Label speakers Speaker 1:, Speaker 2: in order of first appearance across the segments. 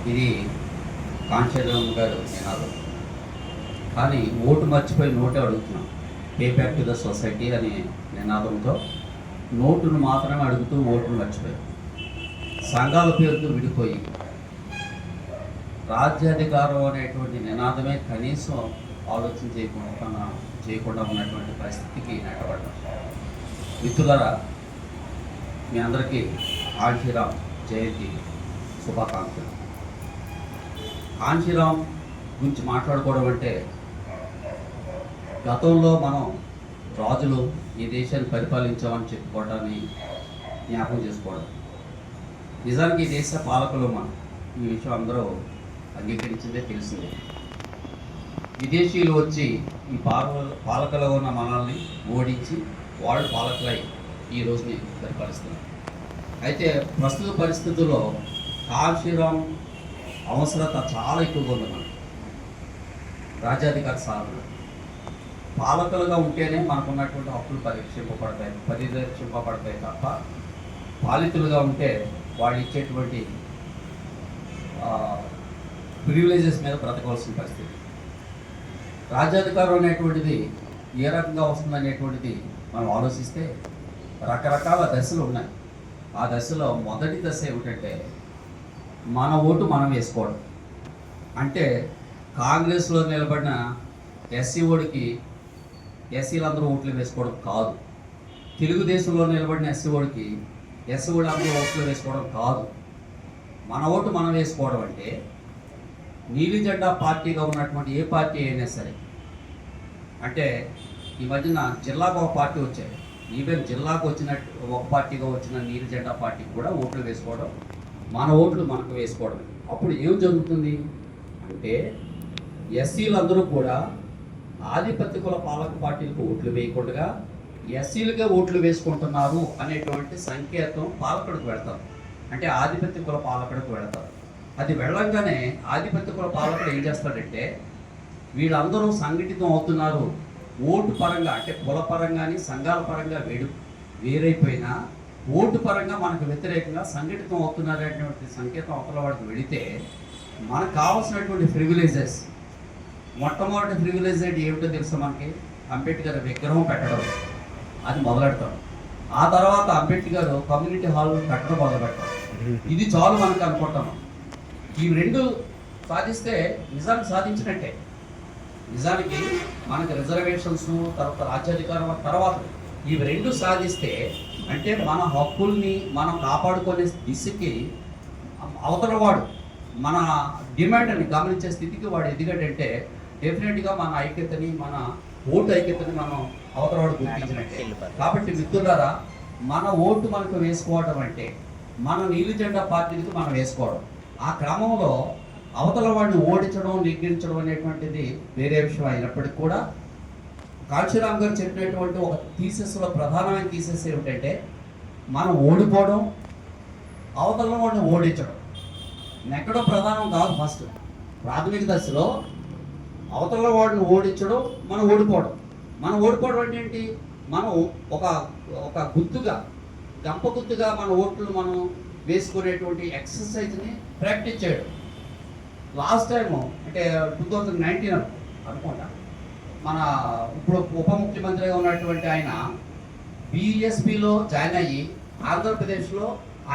Speaker 1: ఇది కాంచీరామ్ గారు నినాదం. కానీ ఓటు మర్చిపోయి నోటే అడుగుతున్నాం. Pay back to the society అనే నినాదంతో నోటును మాత్రమే అడుగుతూ ఓటును మర్చిపోయి సంఘాల పేరుతో విడిపోయి రాజ్యాధికారం అనేటువంటి నినాదమే కనీసం ఆలోచన చేయకుండా ఉన్నటువంటి పరిస్థితికి నెట్టబడ్డాం. మిత్రులారా, మీ అందరికీ కాంచీరామ్ జయంతి శుభాకాంక్షలు. కాంచీరామ్ గురించి మాట్లాడుకోవడం అంటే గతంలో మనం రాజులు ఈ దేశాన్ని పరిపాలించామని చెప్పుకోవడాన్ని జ్ఞాపకం చేసుకోవడం. నిజానికి ఈ దేశ పాలకులు మనం ఈ విషయం అందరూ అంగీకరించిందే తెలిసిందే. విదేశీయులు వచ్చి ఈ పాలకులుగా ఉన్న మనల్ని ఓడించి వాళ్ళు పాలకులై ఈ రోజుని పరిపాలిస్తున్నారు. అయితే ప్రస్తుత పరిస్థితుల్లో కాంచీరామ్ అవసరత చాలా ఎక్కువగా ఉంది. మనకి రాజ్యాధికార సాధన పాలకులుగా ఉంటేనే మనకున్నటువంటి హక్కులు పరిరక్షింపబడతాయి తప్ప పాలితులుగా ఉంటే వాళ్ళు ఇచ్చేటువంటి ప్రివిలేజెస్ మీద బ్రతకవలసిన పరిస్థితి. రాజ్యాధికారం అనేటువంటిది ఏ రకంగా వస్తుందనేటువంటిది మనం ఆలోచిస్తే రకరకాల దశలు ఉన్నాయి. ఆ దశలో మొదటి దశ ఏమిటంటే మన ఓటు మనం వేసుకోవడం. అంటే కాంగ్రెస్లో నిలబడిన ఎస్సీ ఓడికి ఎస్సీలందరూ ఓట్లు వేసుకోవడం కాదు. తెలుగుదేశంలో నిలబడిన ఎస్సీ ఓడికి ఎస్సీ ఓడి అందరూ ఓట్లు వేసుకోవడం కాదు. మన ఓటు మనం వేసుకోవడం అంటే నీలి జెండా పార్టీగా ఉన్నటువంటి ఏ పార్టీ అయినా సరే, అంటే ఈ మధ్యన జిల్లాకు ఒక పార్టీ వచ్చాయి, ఈవెన్ జిల్లాకు వచ్చినట్టు ఒక పార్టీగా వచ్చిన నీలి జెండా పార్టీకి కూడా ఓట్లు వేసుకోవడం, మన ఓట్లు మనకు వేసుకోవడం. అప్పుడు ఏం జరుగుతుంది అంటే ఎస్సీలందరూ కూడా ఆధిపత్య కుల పాలక పార్టీలకు ఓట్లు వేయకుండా ఎస్సీలుగా ఓట్లు వేసుకుంటున్నారు అనేటువంటి సంకేతం పాలకుడికి వెళ్తారు. అంటే ఆధిపత్య కుల పాలకుడికి వెళతారు. అది వెళ్ళంగానే ఆధిపత్య కుల పాలకుడు ఏం చేస్తాడంటే వీళ్ళందరూ సంఘటితం అవుతున్నారు ఓటు పరంగా, అంటే కుల పరంగాని సంఘాల పరంగా వేరైపోయినా ఓటు పరంగా మనకు వ్యతిరేకంగా సంఘటితం అవుతున్నారు అనేటువంటి సంకేతం అవతల వాడికి వెళితే మనకు కావాల్సినటువంటి ప్రివిలేజెస్, మొట్టమొదటి ప్రివిలేజ్ ఏమిటో తెలుసా మనకి? అంబేద్కర్ విగ్రహం పెట్టడం, అది మొదలెడతాం. ఆ తర్వాత అంబేద్కర్ కమ్యూనిటీ హాల్ కట్టడం మొదలుపెడతాం. ఇది చాలు మనకు అనుకుంటాం. ఈ రెండు సాధిస్తే నిజానికి సాధించినట్టే. నిజానికి మనకి రిజర్వేషన్స్, తర్వాత రాజ్యాధికారం తర్వాత ఇవి రెండు సాధిస్తే అంటే మన హక్కుల్ని మనం కాపాడుకునే దిశకి అవతల వాడు మన డిమాండ్ని గమనించే స్థితికి వాడు ఎదిగాడంటే డెఫినెట్గా మన ఐక్యతని, మన ఓటు ఐక్యతని మనం అవతల వాడు గుర్తించినట్టే. కాబట్టి మిత్రులారా, మన ఓటు మనకు వేసుకోవడం అంటే మన నీలి జెండా పార్టీకి మనం వేసుకోవడం. ఆ క్రమంలో అవతల వాడిని ఓడించడం, నెగ్గించడం అనేటువంటిది వేరే విషయం అయినప్పటికీ కూడా కాంచీరామ్ గారు చెప్పినటువంటి ఒక థీసిస్లో ప్రధానమైన థీసిస్ ఏమిటంటే మనం ఓడిపోవడం, అవతల వాడిని ఓడించడం ఎక్కడో ప్రధానం కాదు. ఫస్ట్ ప్రాథమిక దశలో అవతల వాడిని ఓడించడం, మనం ఓడిపోవడం. మనం ఓడిపోవడం అంటే ఏంటి? మనం ఒక గుర్తుగా, గంప గుర్తుగా మన ఓట్లు మనం వేసుకునేటువంటి ఎక్సర్సైజ్ని ప్రాక్టీస్ చేయడం. లాస్ట్ టైము అంటే 2019 అనుకుంటా, మన ఇప్పుడు ఉప ముఖ్యమంత్రిగా ఉన్నటువంటి ఆయన బీఎస్పీలో జాయిన్ అయ్యి ఆంధ్రప్రదేశ్లో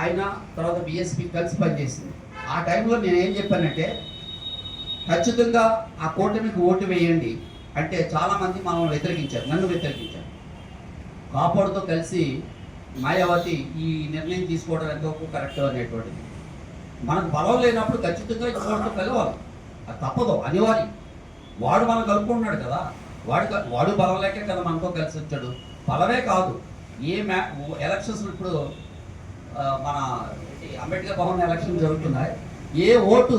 Speaker 1: ఆయన తర్వాత బీఎస్పీ కలిసి పనిచేసింది. ఆ టైంలో నేను ఏం చెప్పానంటే ఖచ్చితంగా ఆ కూటమికి ఓటు వేయండి అంటే చాలామంది మనల్ని వ్యతిరేకించారు, నన్ను వ్యతిరేకించారు. కాపాడుతో కలిసి మాయావతి ఈ నిర్ణయం తీసుకోవడం ఎంతవరకు కరెక్ట్ అనేటువంటిది. మనకు బలం లేనప్పుడు ఖచ్చితంగా ఇంకోటితో కలవాలి, అది తప్పదు, అనివార్యం. వాడు మనం కలుపుకుంటున్నాడు కదా, వాడు బలం లేకే కదా మనతో కలిసి వచ్చాడు. బలమే కాదు, ఎలక్షన్స్ ఇప్పుడు మన అంబేద్కర్ భవన్ ఎలక్షన్ జరుగుతున్నాయి. ఏ ఓటు,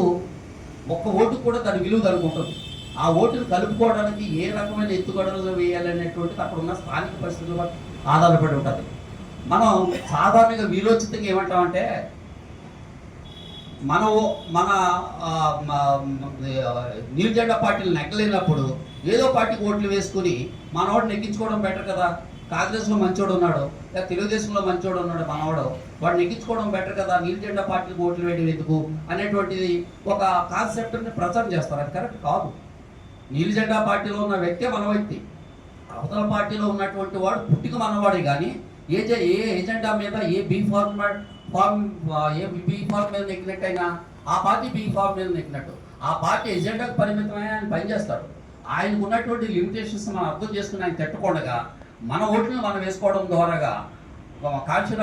Speaker 1: ఒక్క ఓటు కూడా దాని విలువ అనుకుంటుంది. ఆ ఓటును కలుపుకోవడానికి ఏ రకమైన ఎత్తుగడలు వేయాలనేటువంటిది అక్కడ ఉన్న స్థానిక పరిస్థితుల్లో ఆధారపడి ఉంటుంది. మనం సాధారణంగా వీరోచితంగా ఏమంటామంటే మన నీలి జెండా పార్టీలు నెగ్గలేనప్పుడు ఏదో పార్టీకి ఓట్లు వేసుకుని మన ఓటు నెగ్గించుకోవడం బెటర్ కదా. కాంగ్రెస్లో మంచోడు ఉన్నాడు, లేదా తెలుగుదేశంలో మంచోడు ఉన్నాడు మనవాడు, వాడిని ఎక్కించుకోవడం బెటర్ కదా, నీలి జెండా పార్టీకి ఓట్లు వేయడం ఎందుకు అనేటువంటిది ఒక కాన్సెప్ట్ని ప్రచారం చేస్తారు. అది కరెక్ట్ కాదు. నీలి జెండా పార్టీలో ఉన్న వ్యక్తే మన వ్యక్తి. అవతల పార్టీలో ఉన్నటువంటి వాడు పుట్టిక మనవాడే కానీ ఏ ఎజెండా మీద ఏ బీ ఫార్మ్ మీద నెక్కినట్టయినా ఆ పార్టీ బీ ఫార్మ్ మీద నెక్కినట్టు ఆ పార్టీ ఎజెండాకు పరిమితమైన ఆయన పనిచేస్తాడు. ఆయనకు ఉన్నటువంటి లిమిటేషన్స్ మనం అర్థం చేసుకుని ఆయన తిట్టకుండా మన ఓట్లను మనం వేసుకోవడం ద్వారాగా కాన్షియస్